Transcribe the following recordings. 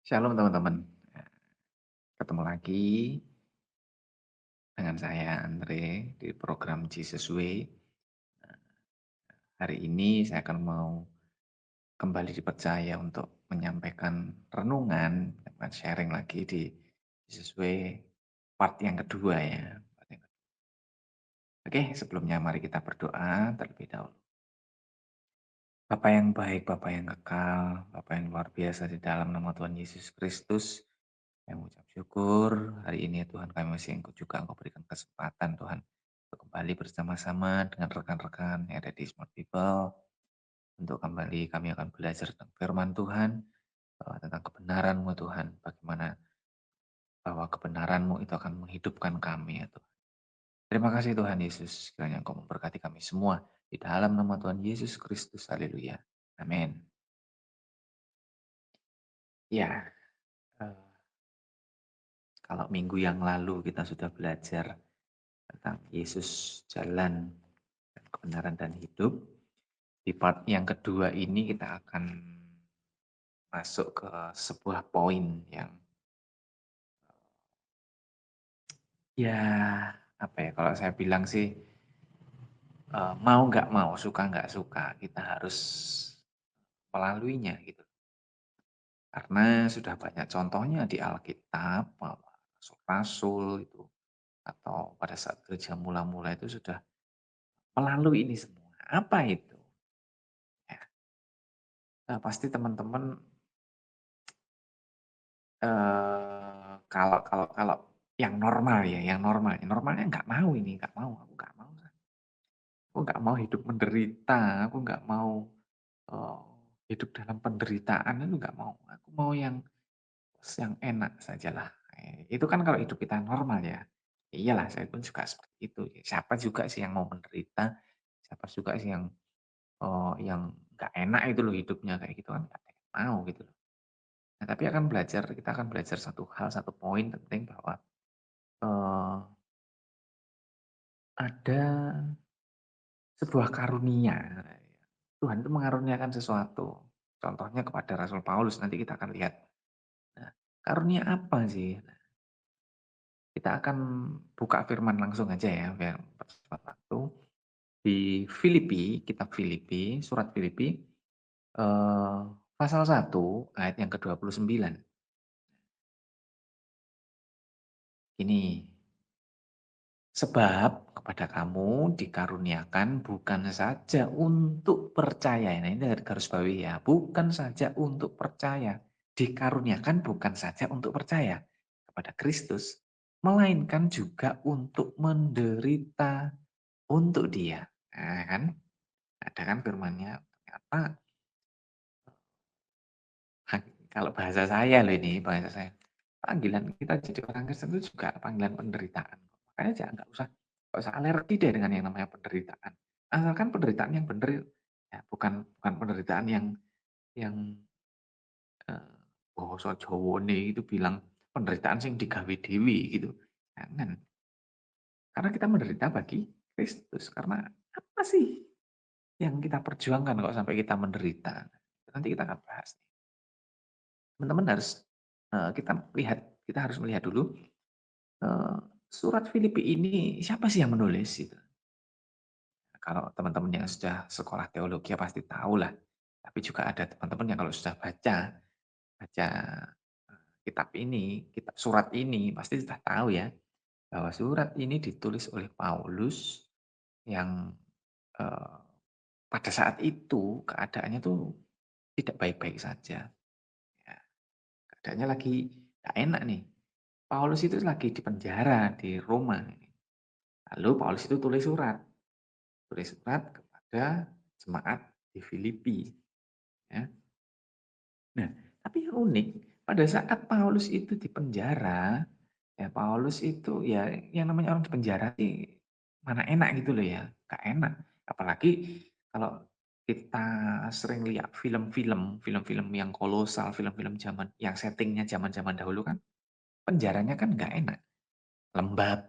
Shalom teman-teman, ketemu lagi dengan saya Andre di program Jesus Way. Hari ini saya akan mau kembali dipercaya untuk menyampaikan renungan, sharing lagi di Jesus Way part yang kedua ya. Oke, sebelumnya mari kita berdoa terlebih dahulu. Bapa yang baik, Bapa yang kekal, Bapa yang luar biasa di dalam nama Tuhan Yesus Kristus, yang mengucap syukur hari ini ya Tuhan kami masih juga Engkau berikan kesempatan Tuhan untuk kembali bersama-sama dengan rekan-rekan yang ada di Smart People untuk kembali kami akan belajar tentang firman Tuhan, tentang kebenaran-Mu Tuhan, bagaimana bahwa kebenaran-Mu itu akan menghidupkan kami ya Tuhan. Terima kasih Tuhan Yesus, kiranya Engkau memberkati kami semua di dalam nama Tuhan Yesus Kristus. Haleluya. Amin. Ya, eh, kalau minggu yang lalu kita sudah belajar tentang Yesus jalan dan kebenaran dan hidup. Di part yang kedua ini kita akan masuk ke sebuah poin yang ya apa ya kalau saya bilang sih mau nggak mau, suka nggak suka kita harus melaluinya gitu. Karena sudah banyak contohnya di Alkitab bahwa rasul-rasul itu atau pada saat gereja mula-mula itu sudah melalui ini semua. Apa itu? Ya, pasti teman-teman kalau yang normal ya, normalnya nggak mau ini, nggak mau, aku nggak mau hidup menderita, aku nggak mau, eee, hidup dalam penderitaan itu nggak mau, aku mau yang enak sajalah. Itu kan kalau hidup kita normal ya. Iyalah saya pun juga seperti itu, siapa juga sih yang mau menderita, siapa juga sih yang nggak enak itu loh hidupnya kayak gitu kan nggak ada yang mau gitu loh. Nah tapi kita akan belajar satu hal, satu poin penting bahwa Eee, ada sebuah karunia. Tuhan itu mengaruniakan sesuatu. Contohnya kepada Rasul Paulus, nanti kita akan lihat. Nah, karunia apa sih? Nah, kita akan buka firman langsung aja ya, biar mempercepat waktu. Di kitab Filipi, surat Filipi, eee, pasal 1 ayat yang ke-29. Ini, sebab kepada kamu dikaruniakan bukan saja untuk percaya, nah ini garis bawahi ya, bukan saja untuk percaya, dikaruniakan bukan saja untuk percaya kepada Kristus, melainkan juga untuk menderita untuk Dia. Nah kan, ada kan firmannya ternyata kalau bahasa saya loh ini, bahasa saya, panggilan kita jadi orang Kristen itu juga panggilan penderitaan. Makanya jangan nggak usah alergi deh dengan yang namanya penderitaan. Asalkan penderitaan yang benar, ya bukan bukan penderitaan yang eh, basa Jawane itu bilang penderitaan sing digawe dewi gitu. Jangan. Karena kita menderita bagi Kristus. Karena apa sih yang kita perjuangkan kok sampai kita menderita? Nanti kita akan bahas. Teman-teman kita harus melihat dulu, eee, surat Filipi ini siapa sih yang menulis gitu. Kalau teman-teman yang sudah sekolah teologi ya pasti tahulah, tapi juga ada teman-teman yang kalau sudah baca kitab surat ini pasti sudah tahu ya, bahwa surat ini ditulis oleh Paulus yang, eee, pada saat itu keadaannya tuh tidak baik-baik saja, ya, keadaannya lagi nggak enak nih. Paulus itu lagi di penjara di Roma. Lalu Paulus itu tulis surat kepada jemaat di Filipi, ya. Nah, tapi yang unik, pada saat Paulus itu di penjara, ya Paulus itu ya yang namanya orang di penjara sih mana enak gitu loh ya, nggak enak. Apalagi kalau kita sering lihat film-film yang kolosal, film-film yang settingnya zaman-zaman dahulu kan, penjaranya kan nggak enak, lembab,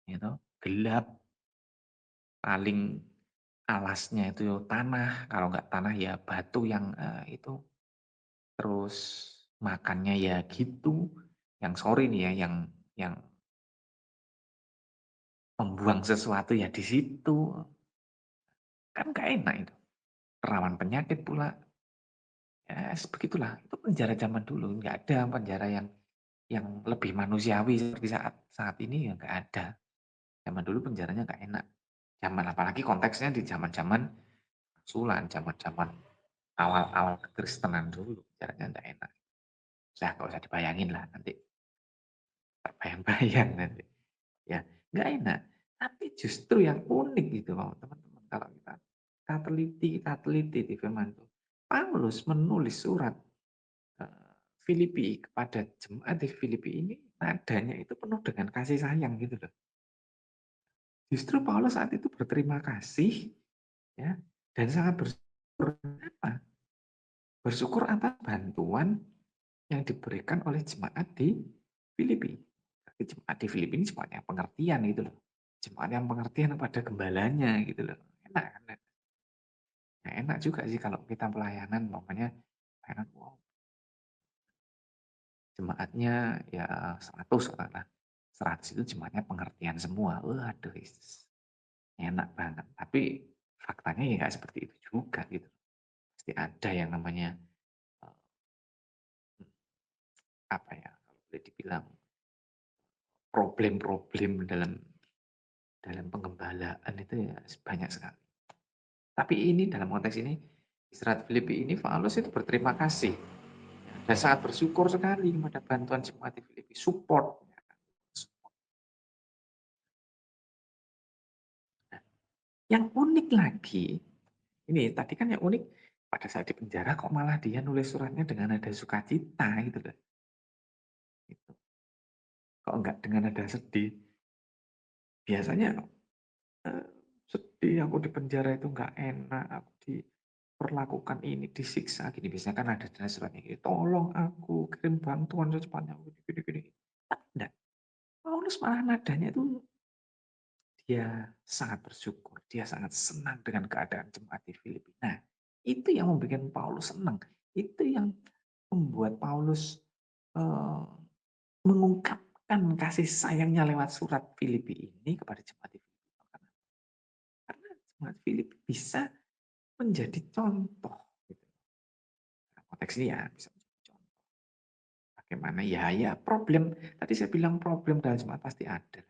gitu, gelap, paling alasnya itu tanah, kalau nggak tanah ya batu yang, itu terus makannya ya gitu, yang sorry nih ya, yang membuang sesuatu ya di situ, kan nggak enak itu, rawan penyakit pula. Ya begitulah, itu penjara zaman dulu, nggak ada penjara yang lebih manusiawi seperti saat saat ini ya nggak ada. Zaman dulu penjaranya nggak enak. Zaman apalagi konteksnya di zaman-zaman Sulan, zaman-zaman awal-awal kekristenan dulu, penjaranya nggak enak. Saya nggak usah dibayangin lah nanti, terbayang-bayang nanti. Ya, nggak enak. Tapi justru yang unik gitu loh teman-teman, kalau kita teliti di firman itu. Paulus menulis surat Filipi kepada jemaat di Filipi ini nadanya itu penuh dengan kasih sayang gitu loh. Justru Paulus saat itu berterima kasih ya dan sangat bersyukur apa? Bersyukur atas bantuan yang diberikan oleh jemaat di Filipi. Tapi jemaat di Filipi ini jemaat yang pengertian gitu loh. Jemaat yang pengertian pada gembalanya gitu loh. Enak kan? Ya, enak juga sih kalau kita pelayanan, makanya pelayanan, wow, jemaatnya ya 100 katakanlah. 100 itu jemaatnya pengertian semua. Waduh, enak banget. Tapi faktanya ya nggak seperti itu juga gitu. Pasti ada yang namanya eh, apa ya, kalau boleh dibilang problem-problem dalam dalam pengembalaan itu ya banyak sekali. Tapi ini dalam konteks ini di Serat Filipi ini Paulus itu berterima kasih dan sangat bersyukur sekali kepada bantuan jemaat di Filipi, support. Yang unik lagi, ini tadi kan yang unik pada saat di penjara kok malah dia nulis suratnya dengan nada sukacita gitu loh. Gitu. Kok enggak dengan nada sedih? Biasanya eh, sedih, aku di penjara itu enggak enak, aku diperlakukan ini, disiksa gini. Biasanya kan ada suratnya gitu, tolong aku kirim bantuan secepatnya, gini. Tapi enggak. Paulus malah nadanya itu dia sangat bersyukur, dia sangat senang dengan keadaan jemaat di Filipina. Nah, itu yang membuat Paulus senang. Itu yang membuat Paulus eh, mengungkapkan kasih sayangnya lewat surat Filipi ini kepada jemaat di Filipina. Karena jemaat Filipi bisa menjadi contoh. Gitu. Nah, konteks ini ya bisa menjadi contoh. Bagaimana ya problem, tadi saya bilang problem dalam jemaat pasti ada.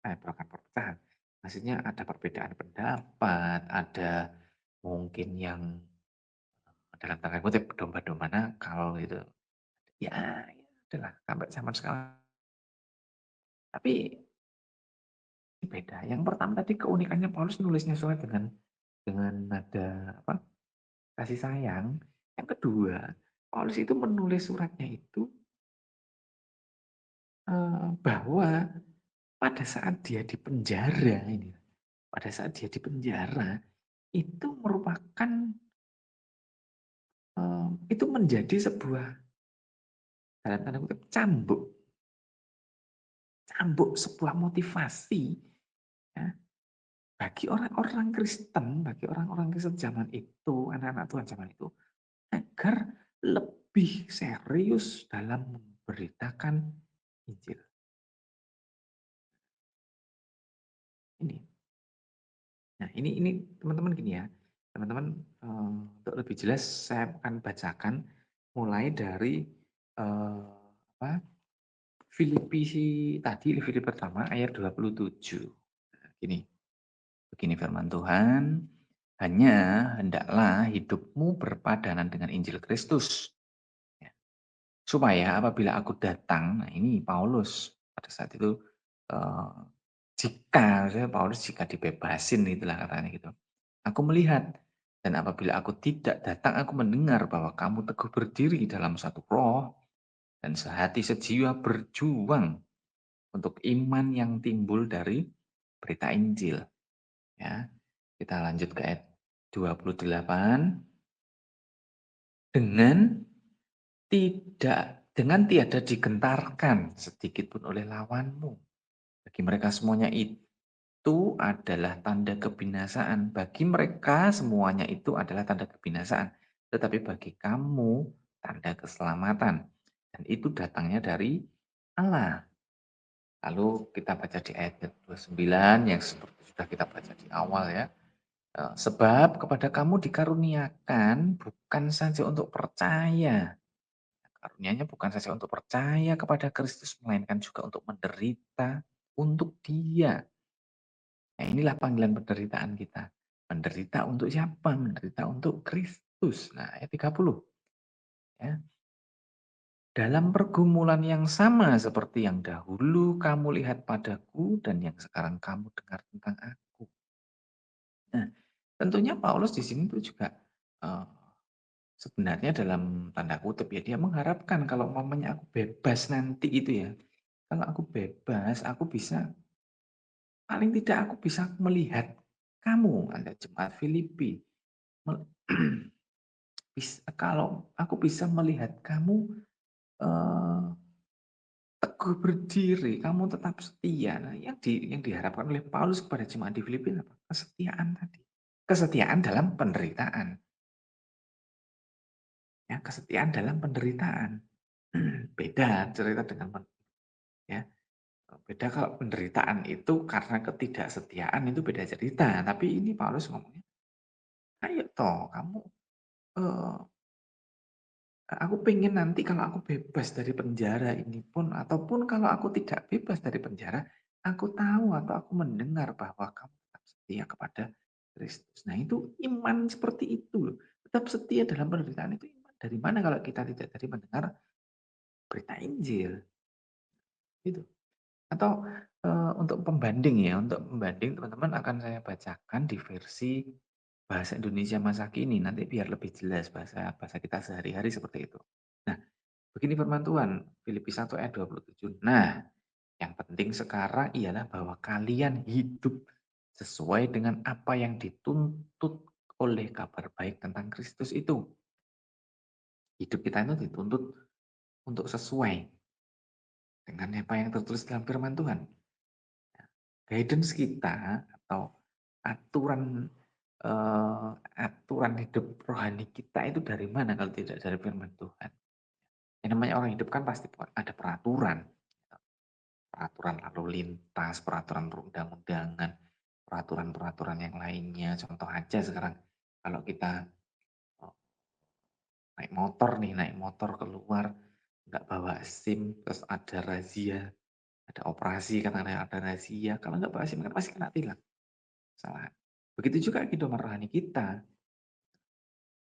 Bukan perpecahan. Maksudnya ada perbedaan pendapat, ada mungkin yang dalam tanda kutip domba-domba nakal gitu. Ya adalah sampai zaman sekarang. Tapi beda. Yang pertama tadi keunikannya Paulus nulisnya surat dengan nada apa? Kasih sayang. Yang kedua, Paulus itu menulis suratnya itu bahwa pada saat dia di penjara ini, pada saat dia di penjara itu merupakan itu menjadi sebuah dalam tanda kutip cambuk, cambuk sebuah motivasi ya, bagi orang-orang Kristen, bagi orang-orang Kristen zaman itu, anak-anak Tuhan zaman itu, agar lebih serius dalam memberitakan Injil. Ini. Nah, ini teman-teman gini ya. Teman-teman untuk lebih jelas saya akan bacakan mulai dari apa? Filipi tadi, Filipi pertama ayat 27. Nah, gini. Begini firman Tuhan, hanya hendaklah hidupmu berpadanan dengan Injil Kristus. Ya. Supaya apabila aku datang, nah ini Paulus pada saat itu, eh, Paulus jika dibebasin itulah katanya gitu. Aku melihat dan apabila aku tidak datang, aku mendengar bahwa kamu teguh berdiri dalam satu roh dan sehati sejiwa berjuang untuk iman yang timbul dari berita Injil. Ya, kita lanjut ke ayat 28. Dengan tiada digentarkan sedikit pun oleh lawanmu. Bagi mereka semuanya itu adalah tanda kebinasaan. Bagi mereka semuanya itu adalah tanda kebinasaan. Tetapi bagi kamu tanda keselamatan. Dan itu datangnya dari Allah. Lalu kita baca di ayat 29 yang seperti sudah kita baca di awal ya. Sebab kepada kamu dikaruniakan bukan saja untuk percaya. Karunianya bukan saja untuk percaya kepada Kristus, melainkan juga untuk menderita untuk Dia. Nah, inilah panggilan penderitaan kita. Menderita untuk siapa? Menderita untuk Kristus. Nah, ayat 30. Ya. Dalam pergumulan yang sama seperti yang dahulu kamu lihat padaku dan yang sekarang kamu dengar tentang aku. Nah, tentunya Paulus di sini tuh juga eh, sebenarnya dalam tanda kutip ya dia mengharapkan kalau mamanya aku bebas nanti itu ya. Kalau aku bebas, aku bisa paling tidak aku bisa melihat kamu, Anda jemaat Filipi. Kalau aku bisa melihat kamu eh, teguh berdiri, kamu tetap setia. Nah, yang diharapkan oleh Paulus kepada jemaat di Filipina apa? Kesetiaan tadi. Kesetiaan dalam penderitaan. Ya, kesetiaan dalam penderitaan. Beda cerita dengan ya. Beda kalau penderitaan itu karena ketidaksetiaan itu beda cerita. Tapi ini Paulus ngomongnya, ayo toh kamu eh, aku pengen nanti kalau aku bebas dari penjara ini pun, ataupun kalau aku tidak bebas dari penjara, aku tahu atau aku mendengar bahwa kamu tetap setia kepada Kristus. Nah itu iman seperti itu loh. Tetap setia dalam penderitaan itu iman. Dari mana kalau kita tidak dari mendengar berita Injil? Gitu. Atau untuk pembanding ya, untuk pembanding teman-teman akan saya bacakan di versi bahasa Indonesia masa kini. Nanti biar lebih jelas bahasa bahasa kita sehari-hari seperti itu. Nah, begini firman Tuhan, Filipi 1 ayat 27. Nah, yang penting sekarang ialah bahwa kalian hidup sesuai dengan apa yang dituntut oleh kabar baik tentang Kristus itu. Hidup kita itu dituntut untuk sesuai dengan apa yang tertulis dalam firman Tuhan. Guidance kita atau aturan aturan hidup rohani kita itu dari mana kalau tidak dari firman Tuhan? Yang namanya orang hidup kan pasti ada peraturan. Peraturan lalu lintas, peraturan perundang-undangan, peraturan-peraturan yang lainnya. Contoh aja sekarang kalau kita oh, naik motor nih, naik motor keluar nggak bawa SIM, terus ada razia, ada operasi karena ada razia. Kalau nggak bawa SIM kan pasti kena tilang. Salah. Begitu juga kehidupan rohani kita.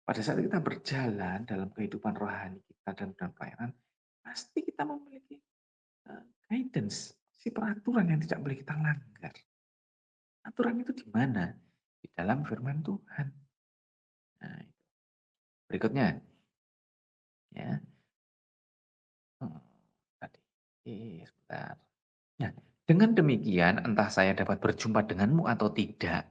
Pada saat kita berjalan dalam kehidupan rohani kita dan dalam pelayanan, pasti kita memiliki guidance, si peraturan yang tidak boleh kita langgar. Aturan itu di mana? Di dalam firman Tuhan. Nah, berikutnya, ya. Hmm, tadi, sebentar. Nah, dengan demikian, entah saya dapat berjumpa denganmu atau tidak.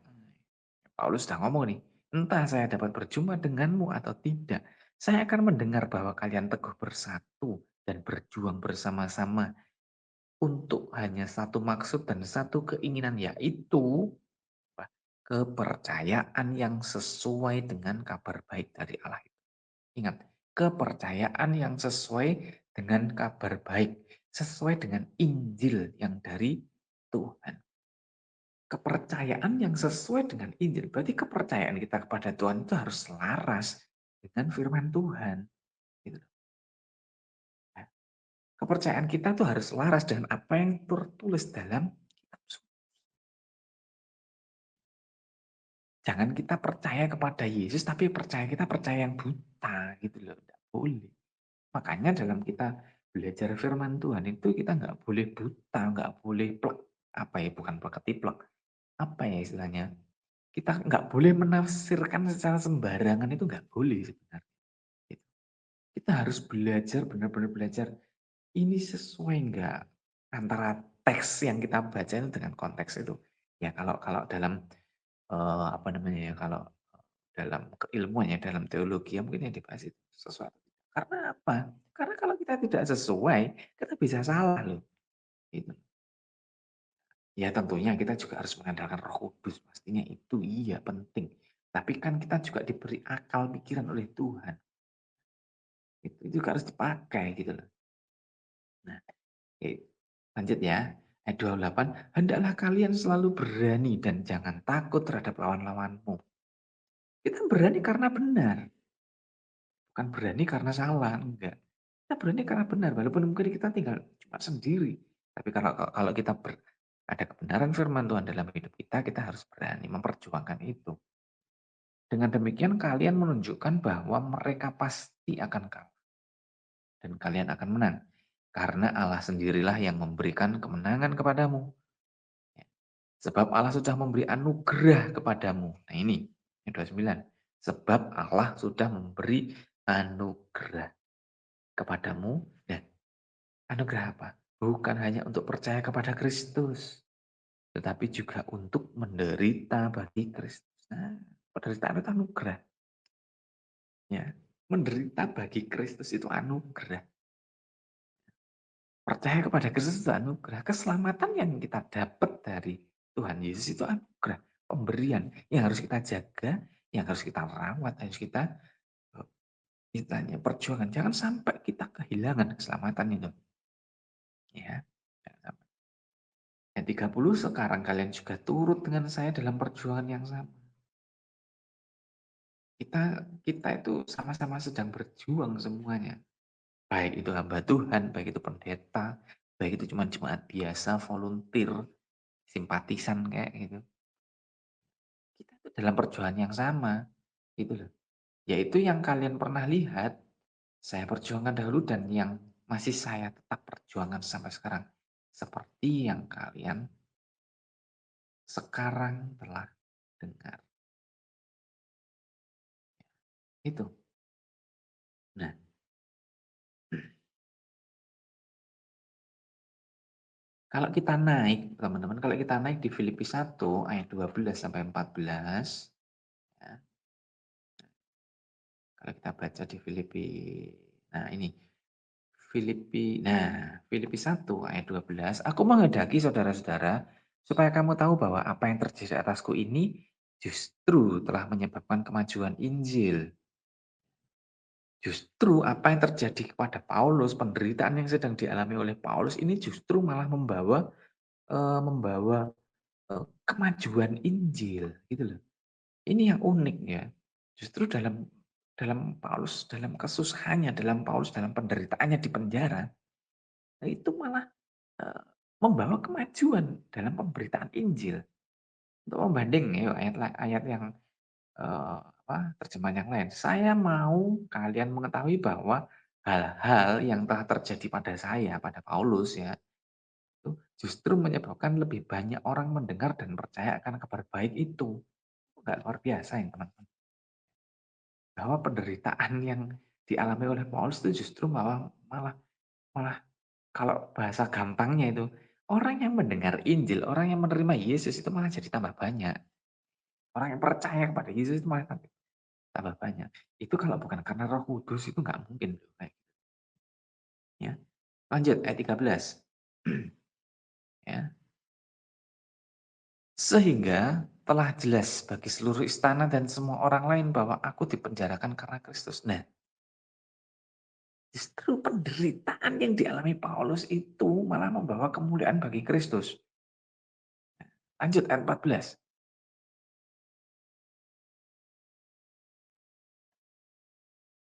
Paulus sudah ngomong nih, entah saya dapat berjumpa denganmu atau tidak. Saya akan mendengar bahwa kalian teguh bersatu dan berjuang bersama-sama untuk hanya satu maksud dan satu keinginan, yaitu apa? Kepercayaan yang sesuai dengan kabar baik dari Allah. Ingat, kepercayaan yang sesuai dengan kabar baik, sesuai dengan Injil yang dari Tuhan. Kepercayaan yang sesuai dengan Injil, berarti kepercayaan kita kepada Tuhan itu harus selaras dengan firman Tuhan. Gitu. Ya. Kepercayaan kita tuh harus selaras dengan apa yang tertulis dalam kitab suci. Jangan kita percaya kepada Yesus, tapi kita percaya yang buta gitu loh. Tidak boleh. Makanya dalam kita belajar firman Tuhan itu kita nggak boleh buta, nggak boleh plek. Apa ya, bukan plek ketiplek. Apa ya istilahnya? Kita nggak boleh menafsirkan secara sembarangan itu nggak boleh sebenarnya. Gitu. Kita harus belajar, benar-benar belajar. Ini sesuai nggak antara teks yang kita baca itu dengan konteks itu. Ya kalau kalau dalam apa namanya ya, kalau dalam keilmuan ya, dalam teologi ya mungkin yang dibahas itu sesuatu. Karena apa? Karena kalau kita tidak sesuai, kita bisa salah loh. Gitu. Ya tentunya kita juga harus mengandalkan Roh Kudus, pastinya itu iya penting. Tapi kan kita juga diberi akal pikiran oleh Tuhan. Itu juga harus dipakai gitu loh. Nah, oke, lanjut ya. Ayat 28, hendaklah kalian selalu berani dan jangan takut terhadap lawan-lawanmu. Kita berani karena benar, bukan berani karena salah, enggak. Kita berani karena benar, walaupun mungkin kita tinggal cuma sendiri. Tapi kalau kita ada kebenaran firman Tuhan dalam hidup kita harus berani memperjuangkan itu. Dengan demikian kalian menunjukkan bahwa mereka pasti akan kalah dan kalian akan menang. Karena Allah sendirilah yang memberikan kemenangan kepadamu. Ya. Sebab Allah sudah memberi anugerah kepadamu. Nah ini, yang 29. Sebab Allah sudah memberi anugerah kepadamu. Dan anugerah apa? Bukan hanya untuk percaya kepada Kristus, tetapi juga untuk menderita bagi Kristus. Nah, penderitaan itu anugerah. Ya. Menderita bagi Kristus itu anugerah. Percaya kepada Kristus itu anugerah. Keselamatan yang kita dapat dari Tuhan Yesus itu anugerah. Pemberian yang harus kita jaga, yang harus kita rawat, harus kita istilahnya perjuangan. Jangan sampai kita kehilangan keselamatan itu. Ya. Jangan sampai. Yang 30, sekarang kalian juga turut dengan saya dalam perjuangan yang sama. Kita kita itu sama-sama sedang berjuang semuanya. Baik itu hamba Tuhan, baik itu pendeta, baik itu cuma jemaat biasa, volunteer, simpatisan kayak gitu. Kita itu dalam perjuangan yang sama, gitu loh. Yaitu yang kalian pernah lihat, saya perjuangkan dahulu dan yang masih saya tetap perjuangkan sampai sekarang. Seperti yang kalian sekarang telah dengar. Itu. Nah, kalau kita naik, teman-teman, kalau kita naik di Filipi 1 ayat 12 sampai 14, ya, kalau kita baca di Filipi, nah ini, Filipi 1 ayat 12, aku menghendaki saudara-saudara supaya kamu tahu bahwa apa yang terjadi atasku ini justru telah menyebabkan kemajuan Injil. Justru apa yang terjadi kepada Paulus, penderitaan yang sedang dialami oleh Paulus ini justru malah membawa kemajuan Injil gitu loh. Ini yang unik ya. Justru dalam dalam Paulus, dalam kesusahannya, dalam Paulus, dalam penderitaannya di penjara, itu malah Eee, membawa kemajuan dalam pemberitaan Injil. Untuk membanding ya ayat yang, terjemahan yang lain, "Saya mau kalian mengetahui bahwa hal-hal yang telah terjadi pada saya," pada Paulus ya, itu justru menyebabkan lebih banyak orang mendengar dan percaya akan kabar baik itu. Nggak luar biasa ya teman-teman. Bahwa penderitaan yang dialami oleh Paulus itu justru malah malah malah kalau bahasa gampangnya itu, orang yang mendengar Injil, orang yang menerima Yesus itu malah jadi tambah banyak. Orang yang percaya kepada Yesus itu malah tambah banyak. Itu kalau bukan karena Roh Kudus itu nggak mungkin tuh kayak gitu, ya. Lanjut ayat 13. Ya. Sehingga telah jelas bagi seluruh istana dan semua orang lain bahwa aku dipenjarakan karena Kristus. Nah, justru penderitaan yang dialami Paulus itu malah membawa kemuliaan bagi Kristus. Lanjut ayat 14.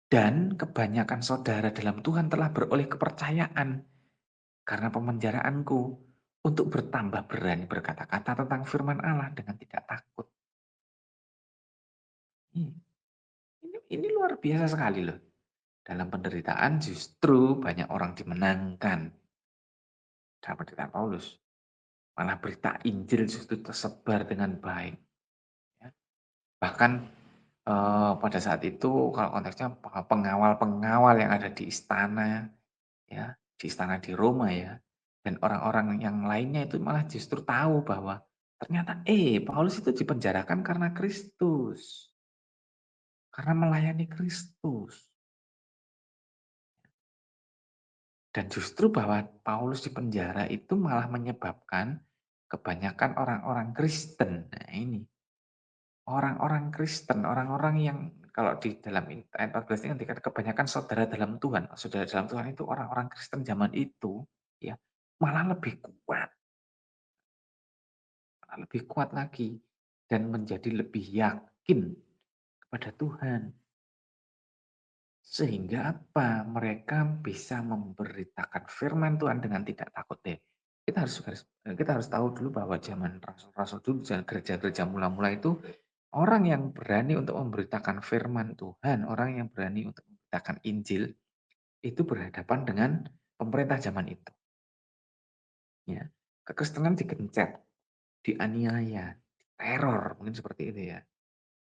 Dan kebanyakan saudara dalam Tuhan telah beroleh kepercayaan karena pemenjaraanku untuk bertambah berani berkata-kata tentang firman Allah dengan tidak takut. Hmm, ini luar biasa sekali loh. Dalam penderitaan justru banyak orang dimenangkan dalam penderitaan Paulus. Malah berita Injil justru tersebar dengan baik. Ya. Bahkan pada saat itu kalau konteksnya pengawal-pengawal yang ada di istana, ya, di istana di Roma ya, dan orang-orang yang lainnya itu malah justru tahu bahwa ternyata, Paulus itu dipenjarakan karena Kristus, karena melayani Kristus. Dan justru bahwa Paulus di penjara itu malah menyebabkan kebanyakan orang-orang Kristen. Nah ini, orang-orang Kristen, orang-orang yang kalau di dalam ayat 14 ini kan dikatakan kebanyakan saudara dalam Tuhan. Saudara dalam Tuhan itu orang-orang Kristen zaman itu, ya, malah lebih kuat lagi dan menjadi lebih yakin kepada Tuhan. Sehingga apa? Mereka bisa memberitakan firman Tuhan dengan tidak takut deh. Kita harus tahu dulu bahwa zaman rasul-rasul dulu, zaman gereja-gereja mula-mula itu orang yang berani untuk memberitakan firman Tuhan, orang yang berani untuk memberitakan Injil, itu berhadapan dengan pemerintah zaman itu. Ya. Kekristenan digencet, dianiaya, teror, mungkin seperti itu ya.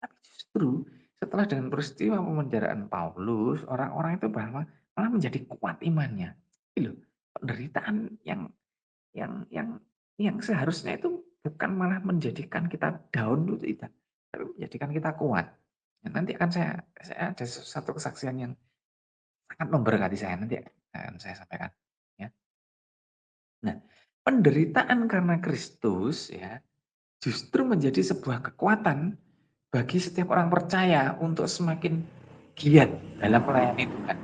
Tapi justru setelah dengan peristiwa pemenjaraan Paulus, orang-orang itu malah menjadi kuat imannya. Ini loh, penderitaan yang seharusnya itu bukan malah menjadikan kita down itu tidak, tapi menjadikan kita kuat. Nah, nanti akan saya ada satu kesaksian yang sangat memberkati saya, nanti akan saya sampaikan. Ya. Nah, penderitaan karena Kristus ya justru menjadi sebuah kekuatan bagi setiap orang percaya untuk semakin giat dalam melayani Tuhan.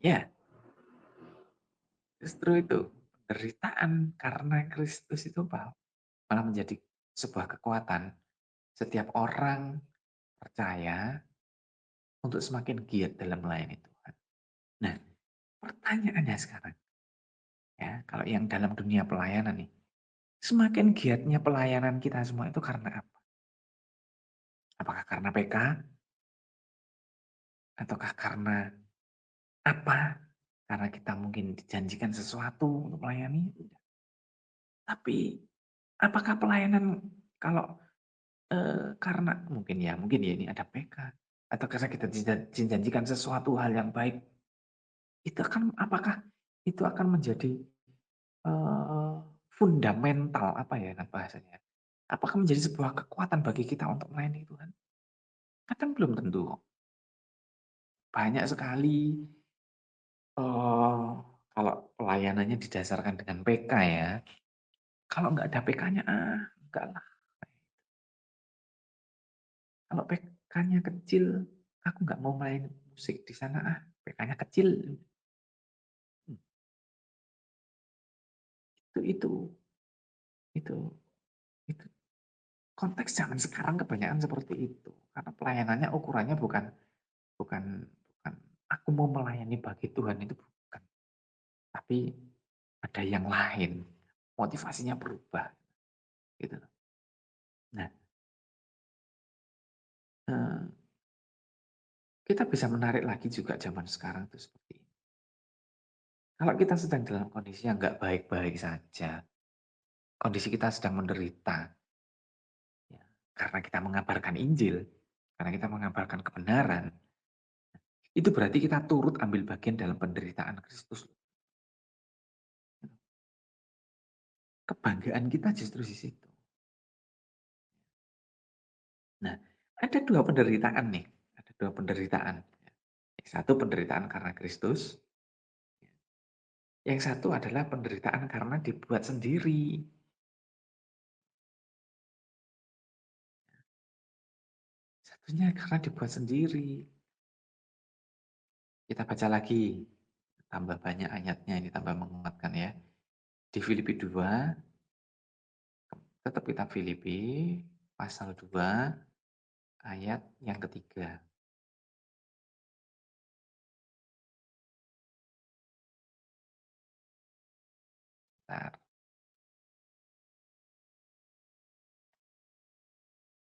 Ya, justru itu penderitaan karena Kristus itu malah menjadi sebuah kekuatan setiap orang percaya untuk semakin giat dalam melayani Tuhan. Nah, pertanyaannya sekarang, ya, kalau yang dalam dunia pelayanan nih, semakin giatnya pelayanan kita semua itu karena apa? Apakah karena PK? Ataukah karena apa? Karena kita mungkin dijanjikan sesuatu untuk melayani? Tapi apakah pelayanan kalau karena mungkin ya ini ada PK atau karena kita dijanjikan sesuatu hal yang baik, itu apakah itu akan menjadi Eee, fundamental, apa ya bahasanya, apakah menjadi sebuah kekuatan bagi kita untuk melayani Tuhan? Kadang belum tentu kok. Banyak sekali, eee, kalau pelayanannya didasarkan dengan PK ya, kalau nggak ada PK-nya, enggak lah. Kalau PK-nya kecil, aku nggak mau main musik di sana PK-nya kecil. Mmm, itu itu itu konteks zaman sekarang kebanyakan seperti itu, karena pelayanannya ukurannya bukan bukan bukan aku mau melayani bagi Tuhan itu bukan, tapi ada yang lain, motivasinya berubah gitu. Nah, eee, kita bisa menarik lagi juga zaman sekarang itu seperti ini. Kalau kita sedang dalam kondisi yang nggak baik-baik saja, kondisi kita sedang menderita, ya, karena kita mengabarkan Injil, karena kita mengabarkan kebenaran, itu berarti kita turut ambil bagian dalam penderitaan Kristus. Kebanggaan kita justru di situ. Nah, ada 2 penderitaan nih, ada 2 penderitaan. Yang satu penderitaan karena Kristus, yang satu adalah penderitaan karena dibuat sendiri. Satunya karena dibuat sendiri. Kita baca lagi, tambah banyak ayatnya ini, tambah menguatkan ya. Di Filipi 2, tetap kitab Filipi, pasal 2, ayat yang ketiga. Bentar.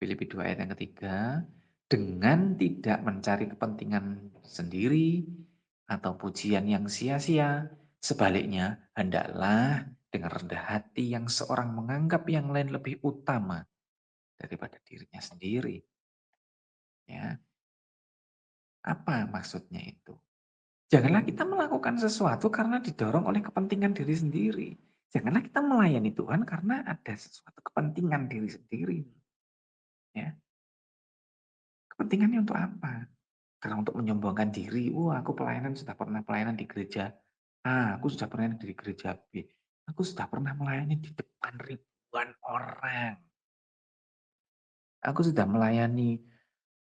Filipi 2 ayat yang ketiga, dengan tidak mencari kepentingan sendiri atau pujian yang sia-sia, sebaliknya hendaklah dengan rendah hati yang seorang menganggap yang lain lebih utama daripada dirinya sendiri. Ya, apa maksudnya itu? Janganlah kita melakukan sesuatu karena didorong oleh kepentingan diri sendiri. Janganlah kita melayani Tuhan karena ada sesuatu kepentingan diri sendiri. Ya, kepentingannya untuk apa? Karena untuk menyombongkan diri, wah aku pelayanan sudah pernah pelayanan di gereja A, aku sudah pernah di gereja B, aku sudah pernah melayani di depan ribuan orang. Aku sudah melayani,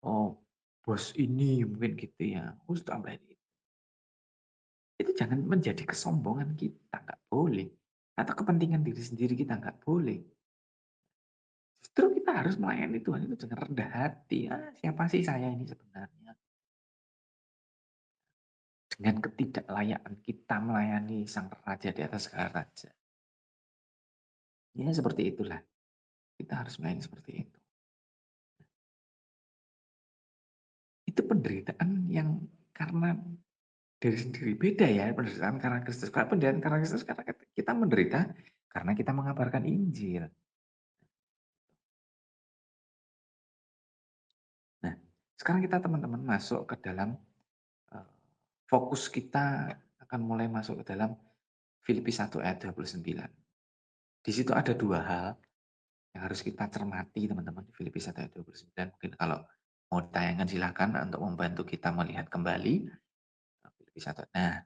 oh, bos ini mungkin gitu ya, aku sudah melayani. Itu jangan menjadi kesombongan kita, nggak boleh. Atau kepentingan diri sendiri kita, nggak boleh. Justru kita harus melayani Tuhan itu dengan rendah hati. Ah, siapa sih saya ini sebenarnya? Dengan ketidaklayakan kita melayani Sang Raja di atas segala raja. Ya seperti itulah. Kita harus melayani seperti itu. Itu penderitaan yang karena diri sendiri. Beda ya penderitaan karena Kristus. Kalau penderitaan karena Kristus karena kita menderita karena kita mengabarkan Injil. Nah, sekarang kita teman-teman masuk ke dalam eh, fokus kita akan mulai masuk ke dalam Filipi 1 ayat 29. Di situ ada dua hal yang harus kita cermati teman-teman di Filipi 1 ayat 29. Mungkin kalau mau ditayangkan silakan untuk membantu kita melihat kembali Filipi 1. Nah,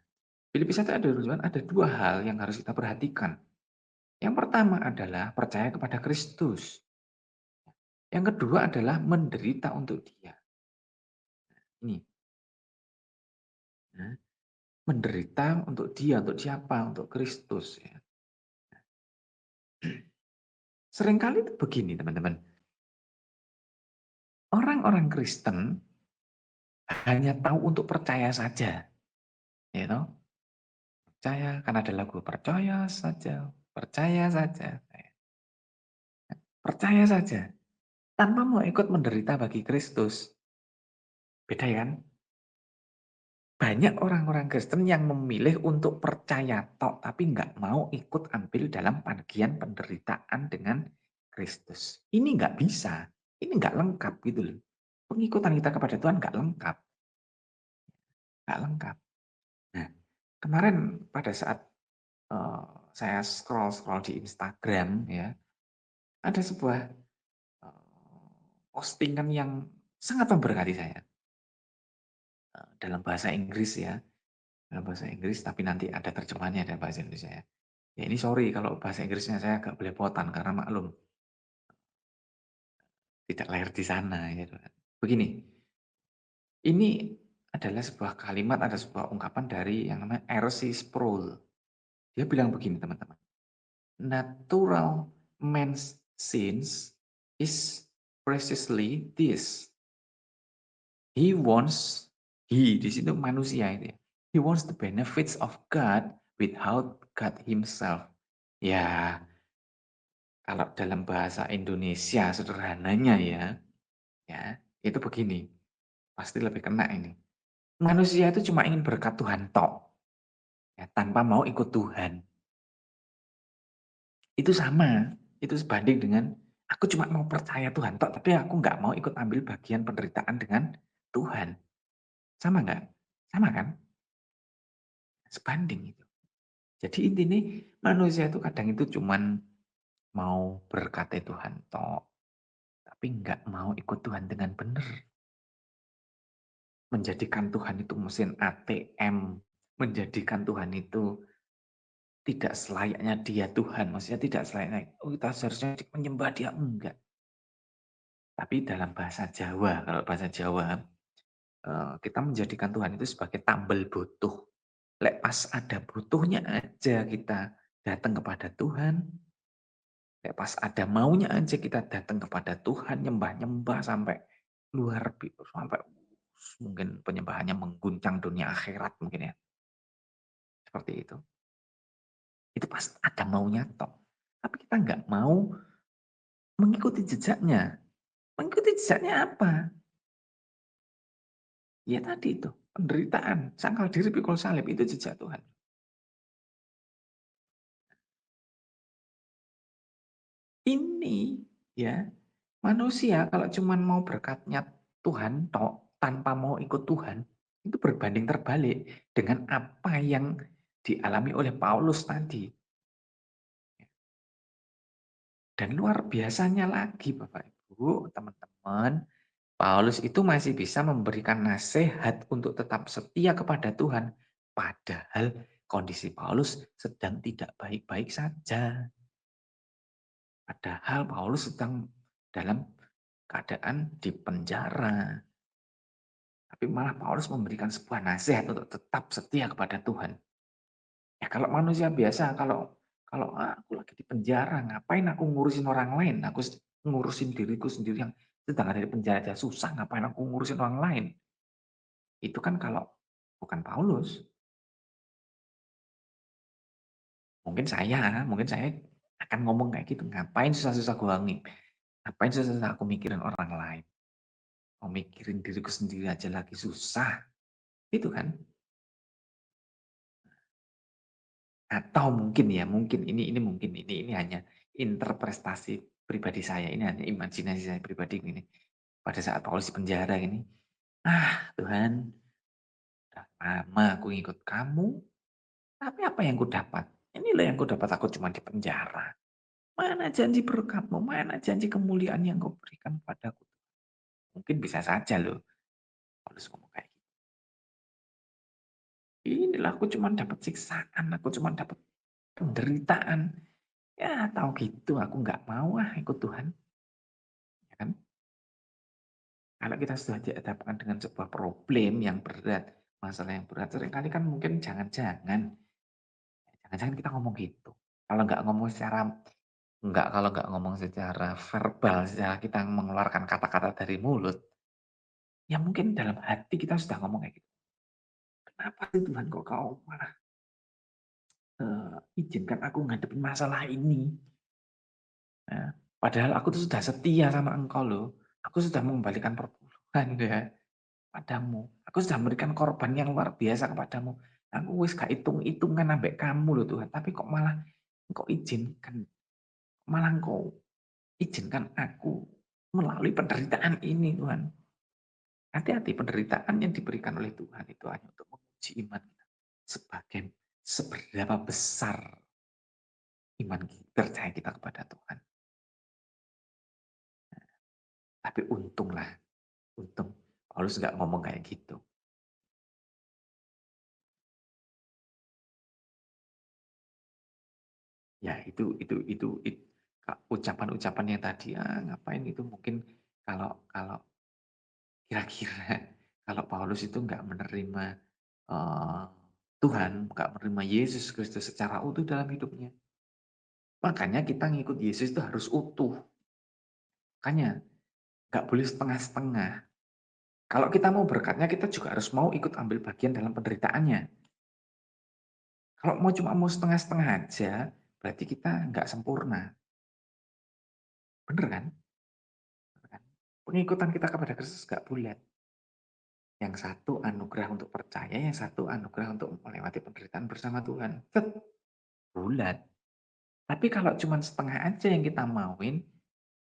Filipi 1 ayat 29 ada dua hal yang harus kita perhatikan. Yang pertama adalah percaya kepada Kristus. Yang kedua adalah menderita untuk Dia. Ini, ya, menderita untuk Dia, untuk siapa? Untuk Kristus. Ya. Seringkali itu begini teman-teman. Orang-orang Kristen hanya tahu untuk percaya saja. Ya toh? Percaya, kan ada lagu percaya saja, percaya saja. Tanpa mau ikut menderita bagi Kristus. Beda ya kan? Banyak orang-orang Kristen yang memilih untuk percaya tok, tapi nggak mau ikut ambil dalam bagian penderitaan dengan Kristus. Ini nggak bisa. Ini nggak lengkap gitu loh. Pengikutan kita kepada Tuhan nggak lengkap. Nggak lengkap. Nah, kemarin pada saat saya scroll-scroll di Instagram ya, ada sebuah postingan yang sangat memberkati saya. Dalam bahasa Inggris ya, dalam bahasa Inggris, tapi nanti ada terjemahannya dalam bahasa Indonesia ya. Ya ini sorry kalau bahasa Inggrisnya saya agak belepotan karena maklum tidak lahir di sana gitu kan. Begini, ini adalah sebuah kalimat, ada sebuah ungkapan dari yang namanya R.C. Sproul. Dia bilang begini teman-teman, natural man's sins is precisely this. He wants, he di situ manusia itu ya. He wants the benefits of God without God himself. Ya, kalau dalam bahasa Indonesia sederhananya ya, ya, itu begini. Pasti lebih kena ini. Manusia itu cuma ingin berkat Tuhan tok, ya, tanpa mau ikut Tuhan. Itu sama, itu sebanding dengan aku cuma mau percaya Tuhan tok, tapi aku nggak mau ikut ambil bagian penderitaan dengan Tuhan. Sama nggak? Sama kan? Sebanding itu. Jadi intinya manusia itu kadang itu cuman mau berkata Tuhan tok, tapi nggak mau ikut Tuhan dengan benar. Menjadikan Tuhan itu mesin ATM, menjadikan Tuhan itu tidak selayaknya dia Tuhan, maksudnya tidak selayaknya, oh kita seharusnya menyembah dia, enggak. Tapi dalam bahasa Jawa, kalau bahasa Jawa, kita menjadikan Tuhan itu sebagai tambal butuh. Lek pas ada butuhnya aja kita datang kepada Tuhan, lek pas ada maunya aja kita datang kepada Tuhan, nyembah-nyembah sampai luar biasa, sampai mungkin penyembahannya mengguncang dunia akhirat mungkin ya, seperti itu. Itu pas ada maunya toh. Tapi kita nggak mau mengikuti jejaknya. Mengikuti jejaknya apa? Ya tadi itu, penderitaan, sangkal diri pikul salib, itu jejak Tuhan. Ini ya, manusia kalau cuma mau berkatnya Tuhan tok, tanpa mau ikut Tuhan, itu berbanding terbalik dengan apa yang dialami oleh Paulus tadi. Dan luar biasanya lagi Bapak Ibu, teman-teman, Paulus itu masih bisa memberikan nasihat untuk tetap setia kepada Tuhan. Padahal kondisi Paulus sedang tidak baik-baik saja. Padahal Paulus sedang dalam keadaan di penjara. Tapi malah Paulus memberikan sebuah nasihat untuk tetap setia kepada Tuhan. Ya kalau manusia biasa, kalau kalau aku lagi di penjara, ngapain aku ngurusin orang lain? Aku ngurusin diriku sendiri yang sedang ada di penjara aja susah, ngapain aku ngurusin orang lain? Itu kan kalau bukan Paulus. Mungkin saya akan ngomong kayak gitu, ngapain susah-susah gua ngapain susah-susah aku mikirin orang lain, mau mikirin diriku sendiri aja lagi susah, itu kan? Atau mungkin ya, mungkin ini hanya interpretasi pribadi saya, ini hanya imajinasi saya pribadi ini. Pada saat Paulus di penjara ini, "Ah Tuhan, udah lama aku ngikut kamu, tapi apa yang kudapat? Ini loh yang kudapat, aku cuma di penjara. Mana janji berkatmu, mana janji kemuliaan yang kau berikan padaku?" Mungkin bisa saja loh Paulus ngomong kayak gitu. Inilah aku cuma dapat siksaan, aku cuma dapat penderitaan. Ya tahu gitu aku nggak mau ikut Tuhan, ya kan? Kalau kita sudah dihadapkan dengan sebuah problem yang berat, masalah yang berat, seringkali kan mungkin jangan-jangan kita ngomong gitu. Kalau nggak ngomong secara kalau nggak ngomong secara verbal, secara kita mengeluarkan kata-kata dari mulut, ya mungkin dalam hati kita sudah ngomong kayak gitu. Kenapa sih Tuhan kok kau malah izinkan aku ngadepin masalah ini? Nah, padahal aku tuh sudah setia sama engkau loh. Aku sudah mengembalikan perpuluhan ya padamu. Aku sudah memberikan korban yang luar biasa kepadamu. Aku wis gak hitung-hitungan ambek kamu loh Tuhan. Tapi kok malah engkau izinkan, malah engkau izinkan aku melalui penderitaan ini Tuhan. Hati-hati, penderitaan yang diberikan oleh Tuhan itu hanya untuk menguji iman kita. Sebagai seberapa besar iman kita, percaya kita kepada Tuhan. Tapi untunglah, untung Paulus nggak ngomong kayak gitu. Ya ucapan-ucapan yang tadi, ngapain itu mungkin kalau kalau kira-kira kalau Paulus itu nggak menerima, eee, Tuhan, nggak menerima Yesus Kristus secara utuh dalam hidupnya. Makanya kita ngikut Yesus itu harus utuh, makanya nggak boleh setengah-setengah. Kalau kita mau berkatnya, kita juga harus mau ikut ambil bagian dalam penderitaannya. Kalau cuma mau setengah-setengah aja, berarti kita nggak sempurna, bener kan? Bener kan? Pengikutan kita kepada Kristus nggak bulat. Yang satu anugerah untuk percaya, yang satu anugerah untuk melewati penderitaan bersama Tuhan. Bulat. Tapi kalau cuma setengah aja yang kita mauin,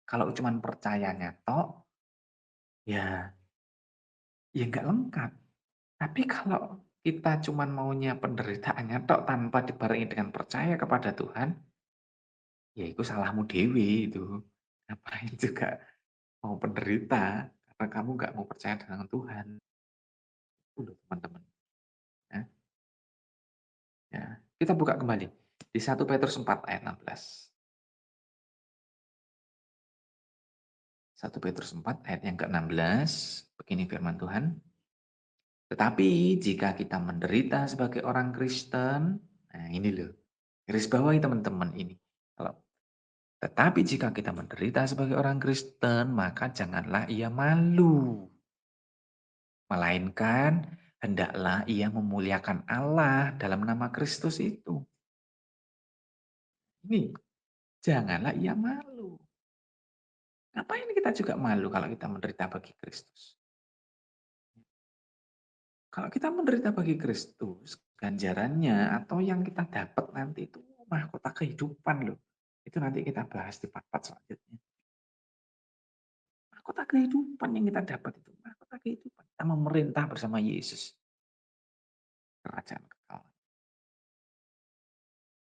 kalau cuma percayanya tok, ya ya nggak lengkap. Tapi kalau kita cuma maunya penderitaannya tok tanpa dibarengi dengan percaya kepada Tuhan, ya itu salahmu dewi itu. Ngapain juga mau penderita karena kamu nggak mau percaya dengan Tuhan. Itu loh teman-teman. Ya, ya. Kita buka kembali di 1 Petrus 4 ayat 16. 1 Petrus 4 ayat yang ke-16, begini firman Tuhan. Tetapi jika kita menderita sebagai orang Kristen, nah ini loh, garis bawahi teman-teman ini. Kalau tetapi jika kita menderita sebagai orang Kristen, maka janganlah ia malu, melainkan hendaklah ia memuliakan Allah dalam nama Kristus itu. Ini, janganlah ia malu. Ngapain kita juga malu kalau kita menderita bagi Kristus? Kalau kita menderita bagi Kristus, ganjarannya atau yang kita dapat nanti itu mahkota kehidupan loh. Itu nanti kita bahas di part-part selanjutnya. Mahkota kehidupan yang kita dapat itu, mahkota kehidupan. Kita memerintah bersama Yesus. Kerajaan kekal.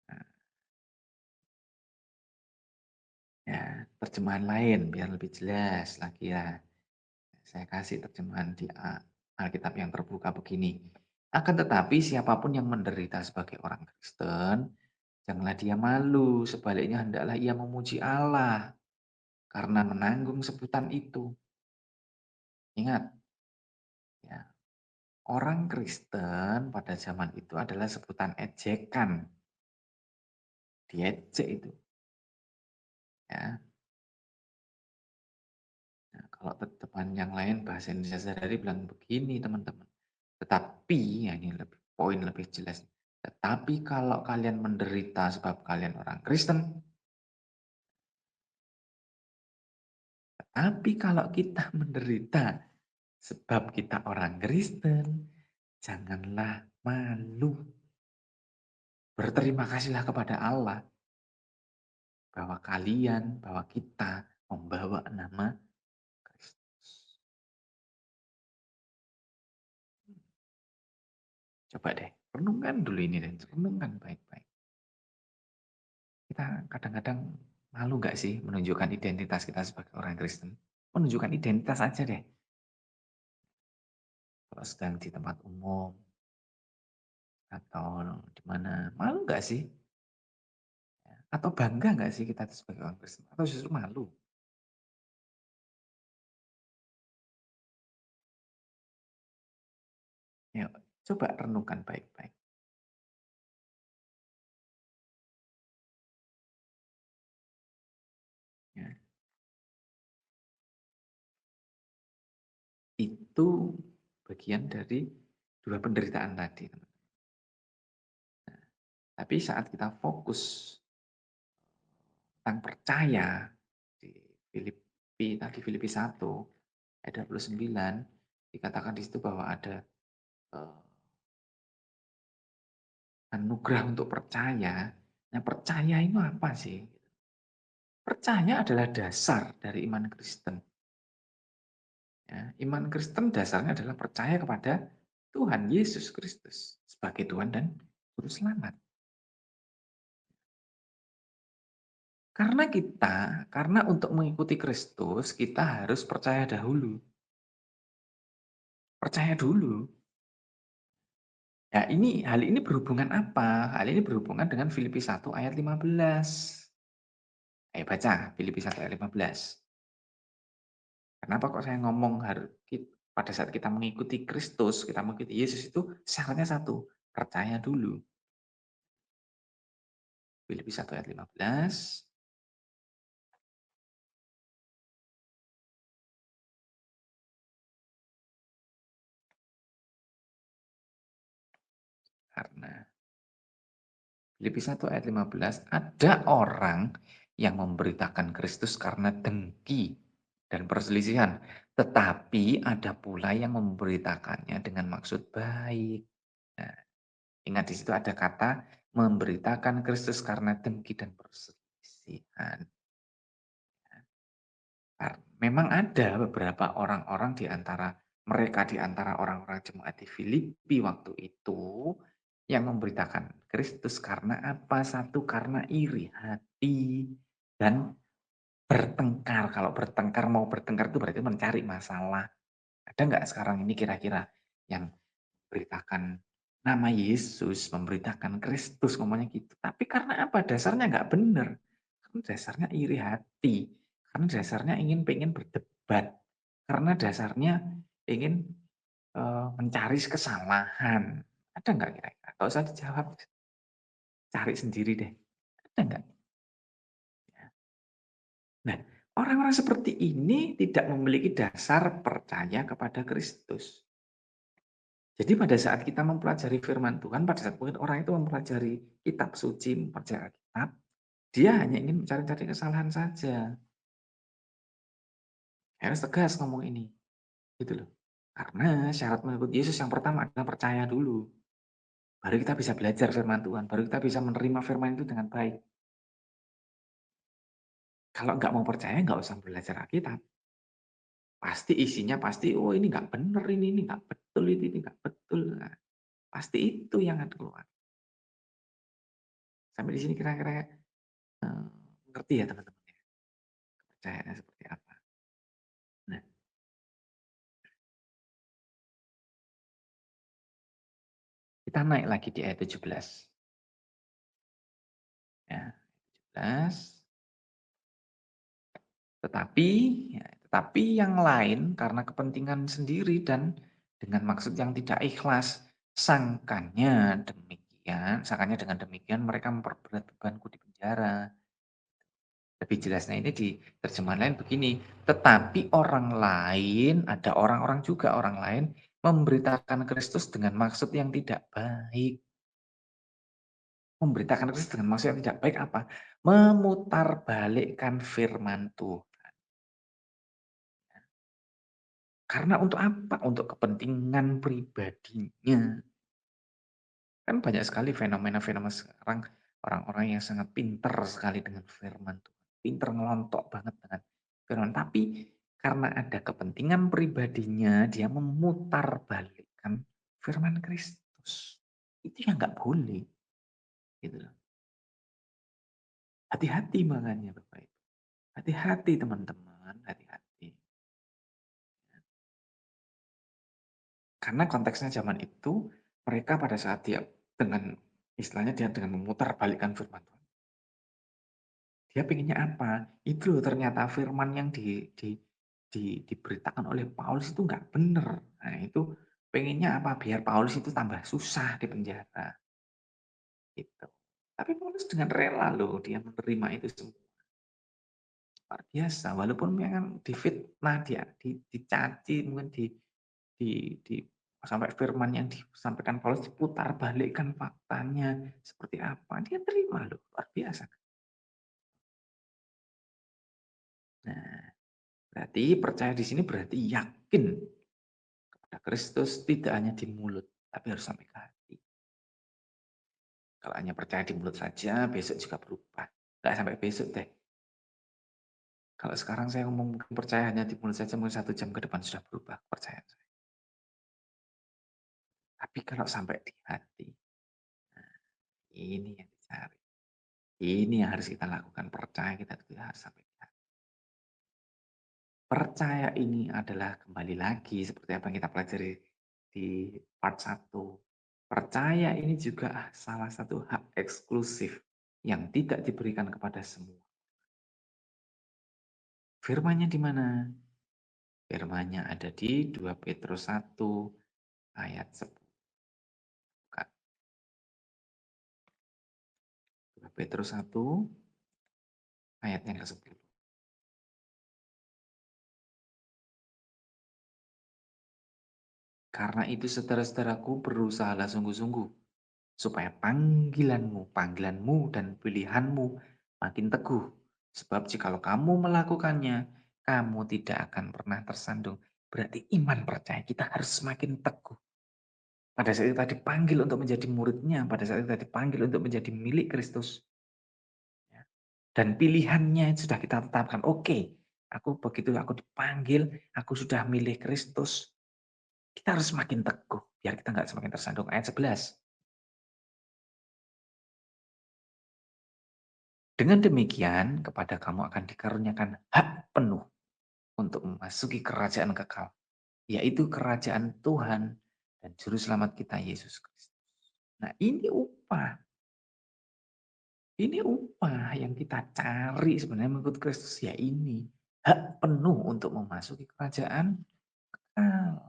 Nah, ya, terjemahan lain biar lebih jelas lagi ya. Saya kasih terjemahan di Alkitab yang terbuka begini. Akan tetapi siapapun yang menderita sebagai orang Kristen, janganlah dia malu, sebaliknya hendaklah ia memuji Allah. karena menanggung sebutan itu. Ingat ya, orang Kristen pada zaman itu adalah sebutan ejekan. Diejek itu ya. Nah, kalau teman yang lain bahasa Indonesia sehari bilang begini teman-teman. Tetapi, ya ini lebih poin lebih jelas. Tetapi kalau kalian menderita sebab kalian orang Kristen, tetapi kalau kita menderita sebab kita orang Kristen, janganlah malu. Berterima kasihlah kepada Allah bahwa kalian, bahwa kita membawa nama Kristus. Coba deh, renungkan dulu ini dan renungkan baik-baik. Kita kadang-kadang malu nggak sih menunjukkan identitas kita sebagai orang Kristen? Menunjukkan identitas aja deh. Kalau sedang di tempat umum atau di mana, malu nggak sih? Atau bangga nggak sih kita sebagai orang Kristen? Atau justru malu? Ya, coba renungkan baik-baik. Ya, itu bagian dari dua penderitaan tadi. Tapi saat kita fokus tentang percaya di Filipi 1 ayat 29 dikatakan di situ bahwa ada eh, anugerah untuk percaya. Nah, percaya itu apa sih? Percaya adalah dasar dari iman Kristen. Ya, iman Kristen dasarnya adalah percaya kepada Tuhan Yesus Kristus sebagai Tuhan dan Juru Selamat. Karena untuk mengikuti Kristus, kita harus percaya dahulu. Percaya dulu. Ya, hal ini berhubungan apa? Hal ini berhubungan dengan Filipi 1 ayat 15. Ayo baca Filipi 1 ayat 15. Kenapa kok saya ngomong pada saat kita mengikuti Kristus, kita mengikuti Yesus itu syaratnya satu, percaya dulu. Filipi 1 ayat 15. Karena Filipi 1 ayat 15, ada orang yang memberitakan Kristus karena dengki dan perselisihan. Tetapi ada pula yang memberitakannya dengan maksud baik. Nah, ingat di situ ada kata memberitakan Kristus karena dengki dan perselisihan. Memang ada beberapa orang-orang di antara mereka, di antara orang-orang jemaat di Filipi waktu itu, yang memberitakan Kristus karena apa? Satu, karena iri hati dan bertengkar. Kalau bertengkar, mau bertengkar itu berarti mencari masalah. Ada nggak sekarang ini kira-kira yang memberitakan nama Yesus, memberitakan Kristus, ngomongnya gitu. Tapi karena apa? Dasarnya nggak benar. Karena dasarnya iri hati. Karena dasarnya pengen berdebat. Karena dasarnya ingin mencari kesalahan. Ada nggak kira-kira? Gak usah dijawab, cari sendiri deh. Ada nggak? Nah, orang-orang seperti ini tidak memiliki dasar percaya kepada Kristus. Jadi pada saat kita mempelajari firman Tuhan, pada saat mungkin orang itu mempelajari kitab suci, mempelajari kitab, dia hanya ingin mencari-cari kesalahan saja. Harus tegas ngomong ini. Gitu loh. Karena syarat mengikut Yesus yang pertama adalah percaya dulu. Baru kita bisa belajar firman Tuhan. Baru kita bisa menerima firman itu dengan baik. Kalau nggak mau percaya, nggak usah belajar Alkitab. Pasti isinya pasti, oh ini nggak benar, ini nggak betul, ini nggak betul. Nah, pasti itu yang akan keluar. Sampai di sini kira-kira ngerti ya teman-teman ya, percayaannya seperti apa. Nah, kita naik lagi di ayat 17. Ya, 17. Tetapi tetapi yang lain karena kepentingan sendiri dan dengan maksud yang tidak ikhlas, sangkanya dengan demikian mereka memperberat bebanku di penjara. Lebih jelasnya ini di terjemahan lain begini, tetapi orang lain, ada orang-orang juga orang lain memberitakan Kristus dengan maksud yang tidak baik. Memberitakan Kristus dengan maksud yang tidak baik apa? Memutarbalikkan firman Tuhan. Karena untuk apa? Untuk kepentingan pribadinya. Kan banyak sekali fenomena-fenomena sekarang, orang-orang yang sangat pinter sekali dengan firman Tuhan. Pinter ngelontok banget dengan firman. Tapi karena ada kepentingan pribadinya, dia memutarbalikkan firman Kristus. Itu yang nggak boleh. Gitu loh. Hati-hati makanya Bapak Ibu. Hati-hati teman-teman, hati-hati. Karena konteksnya zaman itu, mereka pada saat dia dengan istilahnya dia dengan memutarbalikkan firman Tuhan. Dia pengennya apa? Itu loh ternyata firman yang diberitakan oleh Paulus itu nggak benar. Nah itu pengennya apa? Biar Paulus itu tambah susah di penjara. Gitu. Tapi Paulus dengan rela loh dia menerima itu semua. Luar biasa. Walaupun memang difitnah, dia dicaci, mungkin di sampai firman yang disampaikan Paulus diputar balikkan faktanya seperti apa. Dia terima loh. Luar biasa. Nah, berarti percaya di sini berarti yakin kepada Kristus tidak hanya di mulut, tapi harus sampai ke hati. Kalau hanya percaya di mulut saja, besok juga berubah. Nggak sampai besok deh. Kalau sekarang saya ngomong mungkin percaya hanya di mulut saja, mungkin 1 jam ke depan sudah berubah kepercayaan saya. Tapi kalau sampai di hati, ini yang dicari. Ini yang harus kita lakukan. Percaya kita itu harus sampai di hati. Percaya ini adalah kembali lagi seperti apa yang kita pelajari di part 1. Percaya ini juga salah satu hak eksklusif yang tidak diberikan kepada semua. Firmannya di mana? Firmannya ada di 2 Petrus 1 ayat 10. 2 Petrus 1 ayat yang ke-10. Karena itu saudara-saudaraku berusahalah sungguh-sungguh supaya panggilanmu dan pilihanmu makin teguh. Sebab jikalau kamu melakukannya, kamu tidak akan pernah tersandung. Berarti iman percaya kita harus semakin teguh. Pada saat kita dipanggil untuk menjadi muridnya, pada saat kita dipanggil untuk menjadi milik Kristus, ya, dan pilihannya sudah kita tetapkan. Oke, aku dipanggil, aku sudah milih Kristus. Kita harus semakin teguh, biar kita nggak semakin tersandung. Ayat 11. Dengan demikian, kepada kamu akan dikaruniakan hak penuh untuk memasuki kerajaan kekal, yaitu kerajaan Tuhan dan Juru Selamat kita, Yesus Kristus. Nah, ini upah yang kita cari sebenarnya mengikut Kristus ya ini. Hak penuh untuk memasuki kerajaan kekal.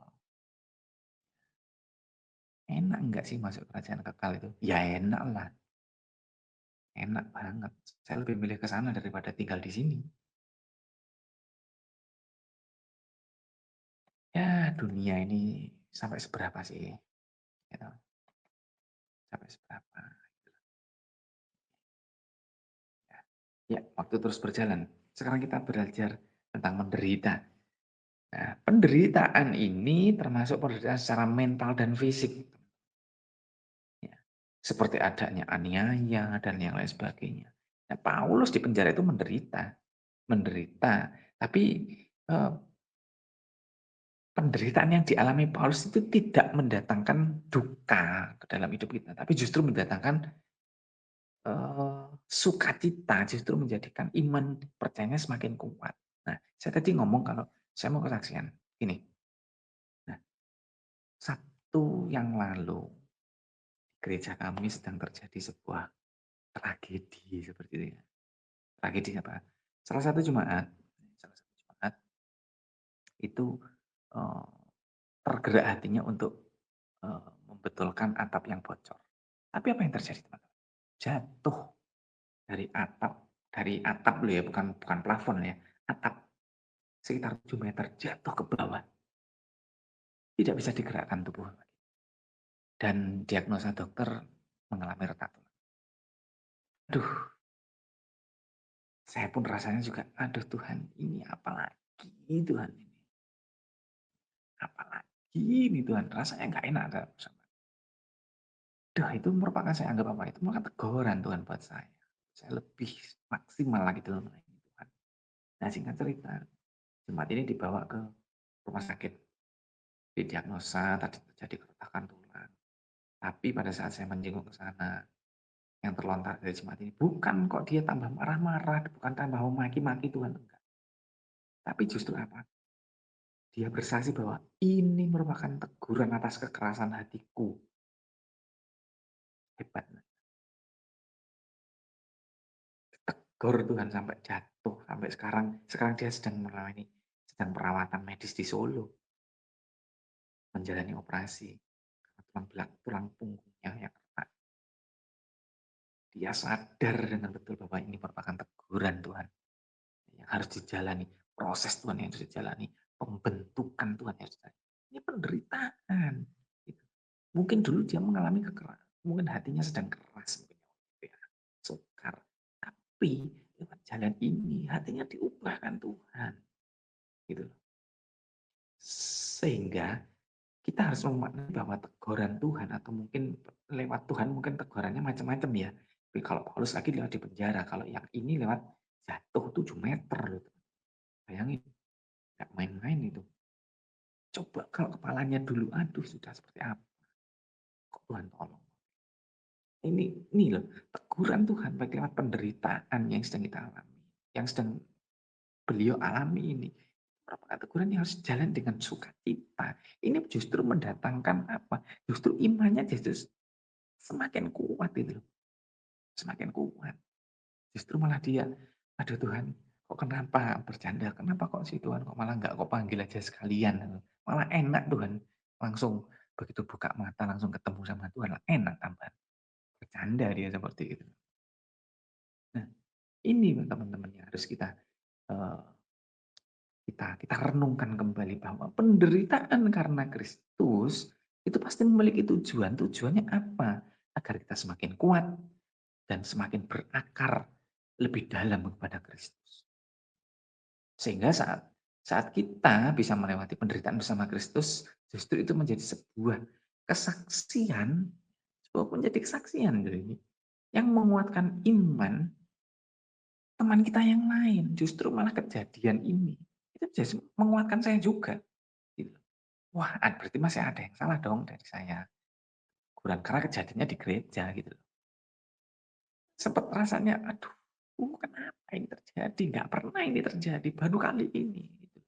Enak enggak sih masuk kerajaan kekal itu? Ya enak lah. Enak banget. Saya lebih milih ke sana daripada tinggal di sini. Ya dunia ini sampai seberapa sih? Gitu. Sampai seberapa? Ya, ya, waktu terus berjalan. Sekarang kita belajar tentang menderita. Nah, penderitaan ini termasuk penderitaan secara mental dan fisik. Ya, seperti adanya aniaya dan yang lain sebagainya. Nah, Paulus di penjara itu menderita. Tapi eh, penderitaan yang dialami Paulus itu tidak mendatangkan duka ke dalam hidup kita, tapi justru mendatangkan sukacita, justru menjadikan iman percayanya semakin kuat. Nah, saya tadi ngomong kalau saya mau kesaksian, ini. Nah, Sabtu yang lalu gereja kami sedang terjadi sebuah tragedi seperti itu ya. Tragedi apa? Salah satu jemaat itu, eee, tergerak hatinya untuk, membetulkan atap yang bocor. Tapi apa yang terjadi teman-teman? Jatuh dari atap loh ya, bukan plafon ya, atap sekitar 7 meter jatuh ke bawah, tidak bisa digerakkan tubuh dan diagnosa dokter mengalami retak tulang. Aduh, saya pun rasanya juga, aduh Tuhan ini apalagi Tuhan ini, apalagi ini Tuhan, rasanya nggak enak ada sama. Duh itu merupakan saya anggap apa, itu merupakan teguran Tuhan buat saya. Saya lebih maksimal lagi dalam melayani Tuhan. Nah singkat cerita, Jumat ini dibawa ke rumah sakit, didiagnosa tadi terjadi keretakan tulang. Tapi pada saat saya menjenguk ke sana, yang terlontar dari Jumat ini, bukan kok dia tambah marah-marah, bukan tambah memaki-maki Tuhan, enggak. Tapi justru apa? Dia bersaksi bahwa ini merupakan teguran atas kekerasan hatiku. Hebat. Tegur Tuhan sampai jatuh, sampai sekarang dia sedang perawatan medis di Solo, menjalani operasi karena tulang punggungnya yang retak. Dia sadar dengan betul bahwa ini merupakan teguran Tuhan yang harus dijalani, proses Tuhan yang harus dijalani, pembentukan Tuhan yang harus dijalani. Ini penderitaan. Gitu. Mungkin dulu dia mengalami kekerasan, mungkin hatinya sedang keras, mungkin gitu ya, sukar. Tapi lewat jalan ini hatinya diubahkan Tuhan. Gitu. Sehingga kita harus memaknai bahwa teguran Tuhan atau mungkin lewat Tuhan mungkin tegurannya macam-macam ya. Tapi kalau Paulus lagi lewat di penjara, kalau yang ini lewat jatuh 7 meter loh. Bayangin, nggak main-main itu. Coba kalau kepalanya dulu, aduh sudah seperti apa. Kok Tuhan tolong. Ini loh, teguran Tuhan baik lewat penderitaan yang sedang kita alami. Yang sedang beliau alami ini. Merupakan teguran yang harus jalan dengan sukacita. Ini justru mendatangkan apa? Justru imannya justru semakin kuat itu loh. Semakin kuat. Justru malah dia, aduh Tuhan, kok kenapa bercanda? Kenapa kok si Tuhan kok malah nggak kok panggil aja sekalian? Malah enak Tuhan. Langsung begitu buka mata langsung ketemu sama Tuhan, enak tambah. Bercanda dia seperti itu. Nah, ini teman-teman yang harus eh, kita renungkan kembali bahwa penderitaan karena Kristus itu pasti memiliki tujuan. Tujuannya apa? Agar kita semakin kuat dan semakin berakar lebih dalam kepada Kristus. Sehingga saat saat kita bisa melewati penderitaan bersama Kristus, justru itu menjadi sebuah kesaksian, sebuah menjadi kesaksian jadi yang menguatkan iman teman kita yang lain. Justru malah kejadian ini itu jadi menguatkan saya juga. Gitu. Wah, berarti masih ada yang salah dong dari saya. Kurang karena kejadiannya di gereja gitu. Sempat rasanya, aduh, kenapa ini terjadi? Nggak pernah ini terjadi, baru kali ini. Gitu.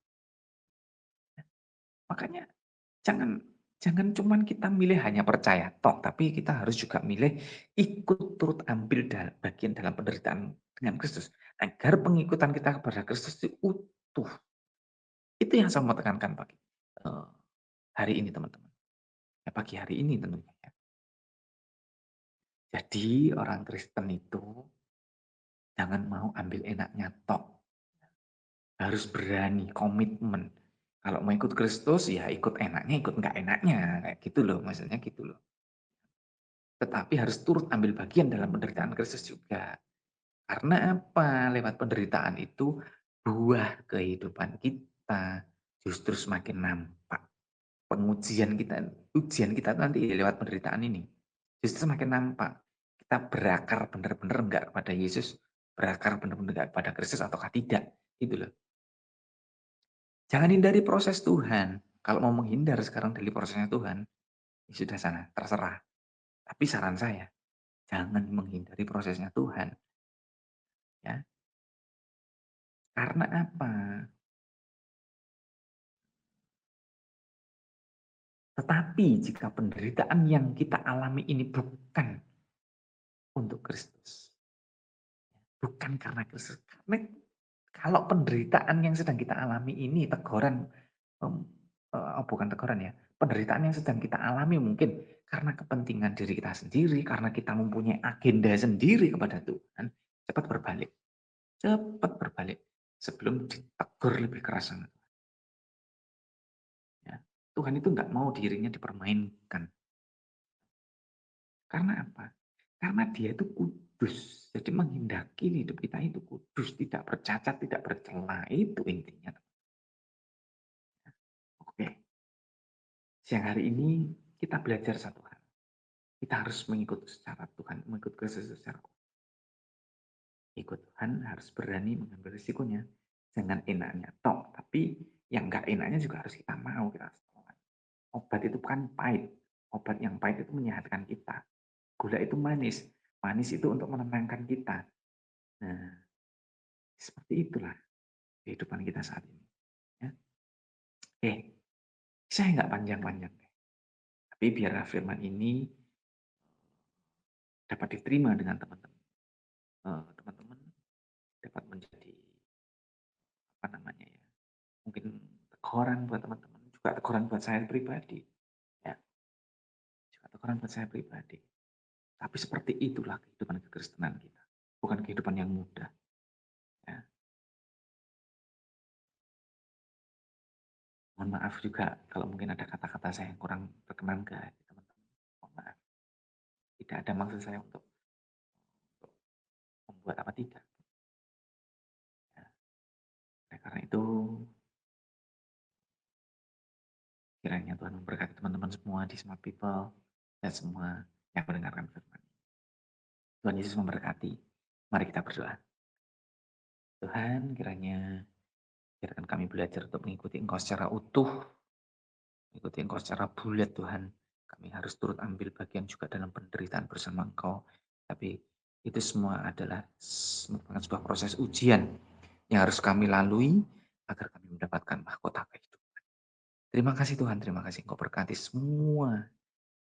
Makanya jangan jangan cuman kita milih hanya percaya tok, tapi kita harus juga milih ikut turut ambil bagian dalam penderitaan dengan Kristus. Agar pengikutan kita kepada Kristus itu utuh. Itu yang saya mau tekankan pagi hari ini teman-teman. Ya, pagi hari ini tentunya. Ya. Jadi orang Kristen itu jangan mau ambil enaknya tok. Harus berani, komitmen. Kalau mau ikut Kristus ya ikut enaknya, ikut enggak enaknya. Kayak gitu loh, maksudnya gitu loh. Tetapi harus turut ambil bagian dalam penderitaan Kristus juga. Karena apa? Lewat penderitaan itu buah kehidupan kita justru semakin nampak. Pengujian kita, ujian kita nanti lewat penderitaan ini justru semakin nampak. Kita berakar benar-benar enggak kepada Yesus, berakar benar-benar enggak kepada Kristus ataukah tidak. Itu loh. Jangan hindari proses Tuhan. Kalau mau menghindar sekarang dari prosesnya Tuhan, ya sudah sana, terserah. Tapi saran saya, jangan menghindari prosesnya Tuhan. Ya, karena apa? Tetapi jika penderitaan yang kita alami ini bukan untuk Kristus, bukan karena Kristus, karena kalau penderitaan yang sedang kita alami ini teguran mmm, bukan teguran ya, penderitaan yang sedang kita alami mungkin karena kepentingan diri kita sendiri, karena kita mempunyai agenda sendiri kepada Tuhan, cepat berbalik, cepat berbalik sebelum ditegur lebih keras sama Tuhan, ya. Tuhan itu nggak mau dirinya dipermainkan. Karena apa? Karena dia itu kudus. Jadi menghendaki hidup kita itu kudus, tidak bercacat, tidak bercela. Itu intinya. Oke, siang hari ini kita belajar satu hal. Kita harus mengikut secara Tuhan, mengikut Kristus secara ikut Tuhan harus berani mengambil risikonya. Jangan enaknya tok, tapi yang enggak enaknya juga harus kita mau, kita harus lawan. Obat itu kan pahit. Obat yang pahit itu menyehatkan kita. Gula itu manis. Manis itu untuk menenangkan kita. Nah, seperti itulah kehidupan kita saat ini. Ya. Oke, saya nggak panjang-panjang deh. Tapi biarlah firman ini dapat diterima dengan teman-teman. Teman-teman dapat menjadi apa namanya ya? Mungkin teguran buat teman-teman, juga teguran buat saya pribadi. Ya, juga teguran buat saya pribadi. Tapi seperti itulah kehidupan kekristenan kita. Bukan kehidupan yang mudah. Ya. Mohon maaf juga kalau mungkin ada kata-kata saya yang kurang berkenan ke hati teman-teman. Mohon maaf. Tidak ada maksud saya untuk membuat apa tidak. Ya. Oleh karena itu, kiranya Tuhan memberkati teman-teman semua di Smart People dan semua yang mendengarkan firman. Tuhan Yesus memberkati. Mari kita berdoa. Tuhan, kiranya biarkan kami belajar untuk mengikuti Engkau secara utuh, mengikuti Engkau secara bulat Tuhan. Kami harus turut ambil bagian juga dalam penderitaan bersama Engkau. Tapi itu semua adalah merupakan sebuah proses ujian yang harus kami lalui agar kami mendapatkan mahkota kehidupan. Terima kasih Tuhan, terima kasih Engkau berkati semua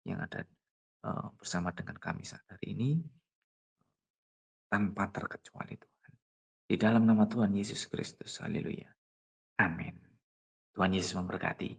yang ada bersama dengan kami saat hari ini tanpa terkecuali Tuhan. Di dalam nama Tuhan Yesus Kristus, haleluya. Amin. Tuhan Yesus memberkati.